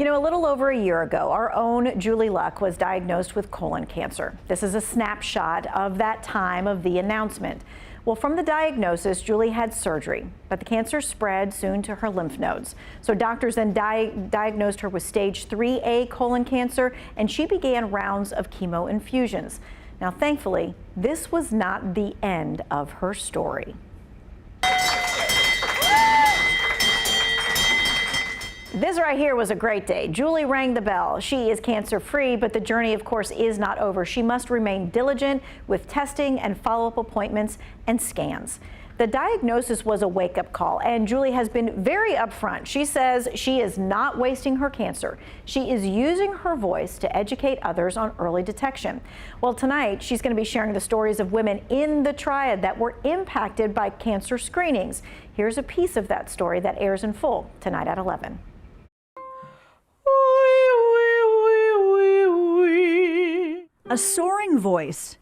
You know, a little over a year ago, our own Julie Luck was diagnosed with colon cancer. This is a snapshot of that time of the announcement. Well, from the diagnosis, Julie had surgery, but the cancer spread soon to her lymph nodes. So doctors then diagnosed her with stage 3A colon cancer, and she began rounds of chemo infusions. Now, thankfully, this was not the end of her story. This right here was a great day. Julie rang the bell. She is cancer-free, but the journey, of course, is not over. She must remain diligent with testing and follow-up appointments and scans. The diagnosis was a wake-up call, and Julie has been very upfront. She says she is not wasting her cancer. She is using her voice to educate others on early detection. Well, tonight, she's going to be sharing the stories of women in the triad that were impacted by cancer screenings. Here's a piece of that story that airs in full tonight at 11. A soaring voice.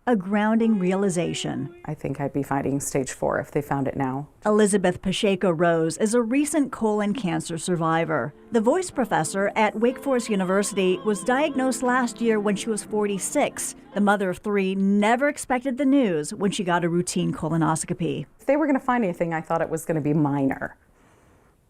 A grounding realization. I think I'd be fighting stage 4 if they found it now. Elizabeth Pacheco Rose is a recent colon cancer survivor. The voice professor at Wake Forest University was diagnosed last year when she was 46. The mother of 3 never expected the news when she got a routine colonoscopy. If they were going to find anything, I thought it was going to be minor,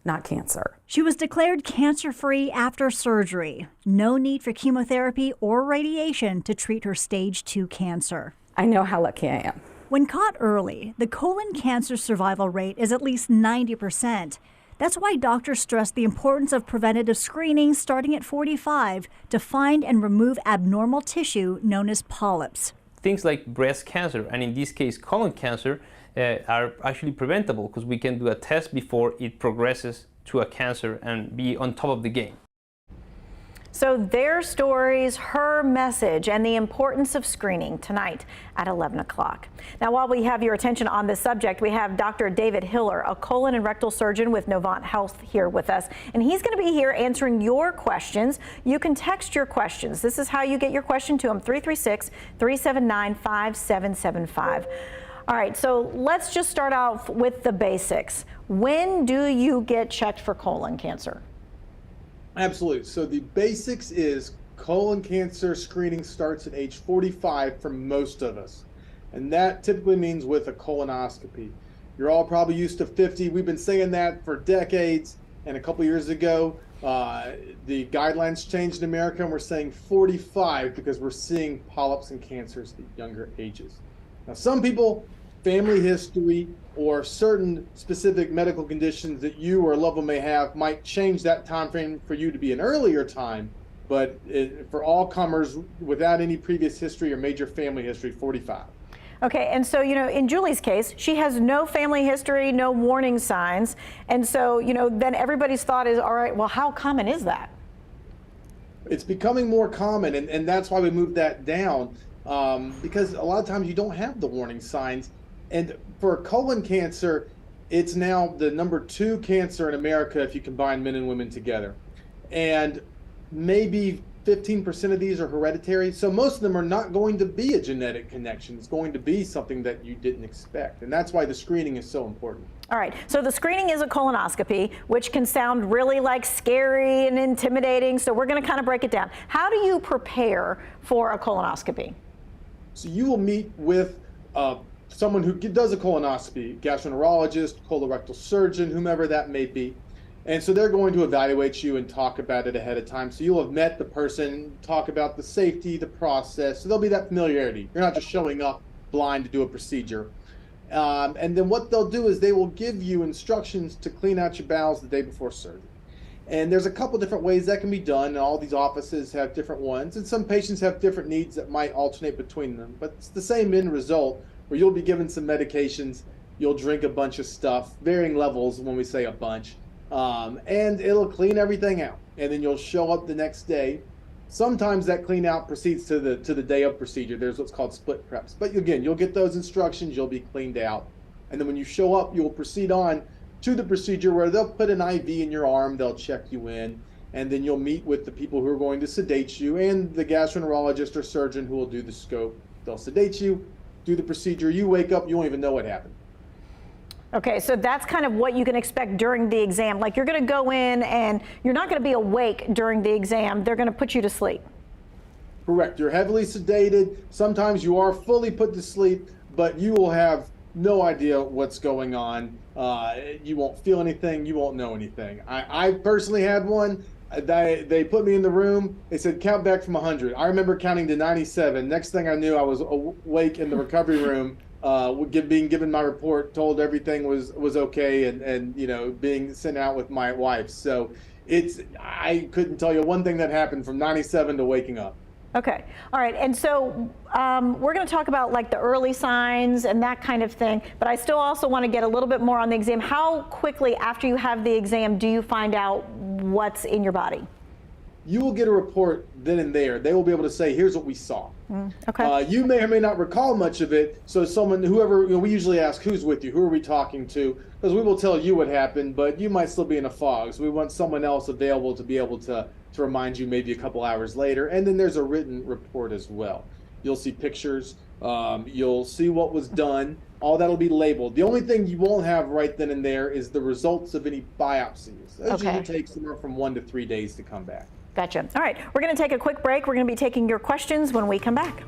not cancer. She was declared cancer-free after surgery. No need for chemotherapy or radiation to treat her stage 2 cancer. I know how lucky I am. When caught early, the colon cancer survival rate is at least 90%. That's why doctors stress the importance of preventative screening starting at 45 to find and remove abnormal tissue known as polyps. Things like breast cancer, and in this case colon cancer, are actually preventable because we can do a test before it progresses to a cancer and be on top of the game. So their stories, her message, and the importance of screening tonight at 11 o'clock. Now, while we have your attention on this subject, we have Dr. David Hiller, a colon and rectal surgeon with Novant Health, here with us. And he's going to be here answering your questions. You can text your questions. This is how you get your question to him, 336-379-5775. All right, so let's just start off with the basics. When do you get checked for colon cancer? Absolutely. So the basics is colon cancer screening starts at age 45 for most of us. And that typically means with a colonoscopy. You're all probably used to 50. We've been saying that for decades. And a couple years ago, the guidelines changed in America and we're saying 45 because we're seeing polyps and cancers at younger ages. Now, some people, family history or certain specific medical conditions that you or a loved one may have might change that time frame for you to be an earlier time, but for all comers without any previous history or major family history, 45. Okay, and so, you know, in Julie's case, she has no family history, no warning signs, and so, you know, then everybody's thought is, all right, well, how common is that? It's becoming more common, and that's why we moved that down, because a lot of times you don't have the warning signs. And for colon cancer, it's now the #2 cancer in America if you combine men and women together. And maybe 15% of these are hereditary. So most of them are not going to be a genetic connection. It's going to be something that you didn't expect. And that's why the screening is so important. All right, so the screening is a colonoscopy, which can sound really like scary and intimidating. So we're going to kind of break it down. How do you prepare for a colonoscopy? So you will meet with someone who does a colonoscopy, gastroenterologist, colorectal surgeon, whomever that may be. And so they're going to evaluate you and talk about it ahead of time. So you'll have met the person, talk about the safety, the process. So there'll be that familiarity. You're not just showing up blind to do a procedure. And then what they'll do is they will give you instructions to clean out your bowels the day before surgery. And there's a couple different ways that can be done, and all these offices have different ones. And some patients have different needs that might alternate between them. But it's the same end result, where you'll be given some medications, you'll drink a bunch of stuff, varying levels when we say a bunch, and it'll clean everything out. And then you'll show up the next day. Sometimes that clean out proceeds to the day of procedure. There's what's called split preps. But again, you'll get those instructions, you'll be cleaned out. And then when you show up, you'll proceed on to the procedure where they'll put an IV in your arm, they'll check you in, and then you'll meet with the people who are going to sedate you and the gastroenterologist or surgeon who will do the scope. They'll sedate you, do the procedure, you wake up, you won't even know what happened. Okay, so that's kind of what you can expect during the exam. Like, you're going to go in and you're not going to be awake during the exam. They're going to put you to sleep. Correct. You're heavily sedated. Sometimes you are fully put to sleep, but you will have no idea what's going on. You won't feel anything. You won't know anything. I personally had one. They put me in the room. They said, count back from 100. I remember counting to 97. Next thing I knew, I was awake in the recovery room, being given my report, told everything was okay, and you know, being sent out with my wife. So I couldn't tell you one thing that happened from 97 to waking up. Okay. All right. And so we're going to talk about like the early signs and that kind of thing, but I still also want to get a little bit more on the exam. How quickly after you have the exam do you find out what's in your body? You will get a report then and there. They will be able to say, here's what we saw. Okay. You may or may not recall much of it. So whoever, we usually ask, who's with you? Who are we talking to? Because we will tell you what happened, but you might still be in a fog. So we want someone else available to be able to remind you maybe a couple hours later. And then there's a written report as well. You'll see pictures. You'll see what was done. All that'll be labeled. The only thing you won't have right then and there is the results of any biopsies. Those usually take somewhere from 1 to 3 days to come back. Gotcha. All right. We're going to take a quick break. We're going to be taking your questions when we come back.